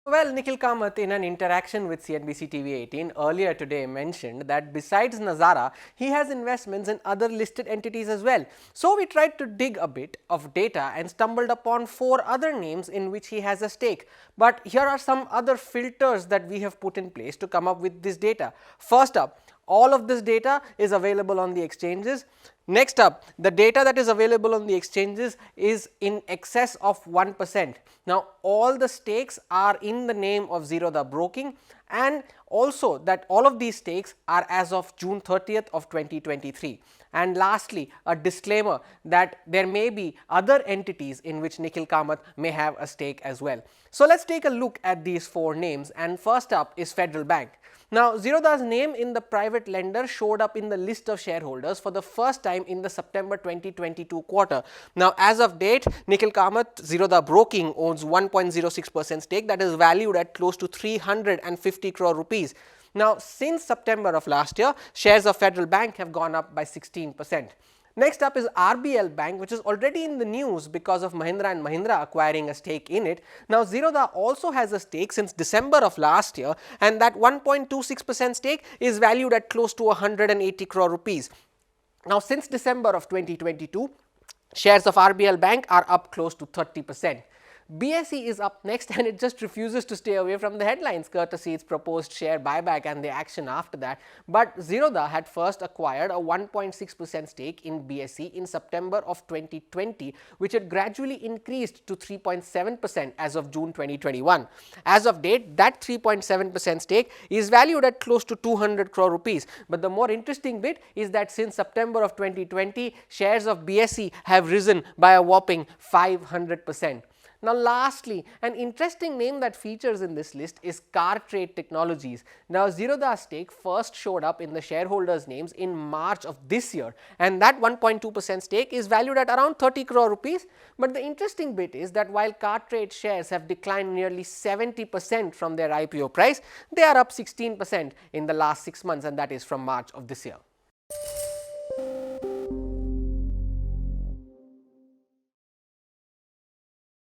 Well, Nikhil Kamath, in an interaction with CNBC-TV18 earlier today, mentioned that besides Nazara, he has investments in other listed entities as well. So we tried to dig a bit of data and stumbled upon 4 other names in which he has a stake. But here are some other filters that we have put in place to come up with this data. First up, all of this data is available on the exchanges. Next up, the data that is available on the exchanges is in excess of 1%. Now, all the stakes are in the name of Zerodha Broking, and also that all of these stakes are as of June 30th of 2023. And lastly, a disclaimer that there may be other entities in which Nikhil Kamath may have a stake as well. So let's take a look at these 4 names, and first up is Federal Bank. Now, Zerodha's name in the private lender showed up in the list of shareholders for the first time in the September 2022 quarter. Now, as of date, Nikhil Kamath, Zerodha Broking, owns 1.06% stake that is valued at close to 350 crore rupees. Now, since September of last year, shares of Federal Bank have gone up by 16%. Next up is RBL Bank, which is already in the news because of Mahindra & Mahindra acquiring a stake in it. Now, Zerodha also has a stake since December of last year, and that 1.26% stake is valued at close to 180 crore rupees. Now, since December of 2022, shares of RBL Bank are up close to 30%. BSE is up next, and it just refuses to stay away from the headlines courtesy its proposed share buyback and the action after that. But Zerodha had first acquired a 1.6% stake in BSE in September of 2020, which had gradually increased to 3.7% as of June 2021. As of date, that 3.7% stake is valued at close to 200 crore rupees. But the more interesting bit is that since September of 2020, shares of BSE have risen by a whopping 500%. Now, lastly, an interesting name that features in this list is Cartrade Technologies. Now, Zerodha's stake first showed up in the shareholders' names in March of this year, and that 1.2% stake is valued at around 30 crore rupees. But the interesting bit is that while Cartrade shares have declined nearly 70% from their IPO price, they are up 16% in the last 6 months, and that is from March of this year.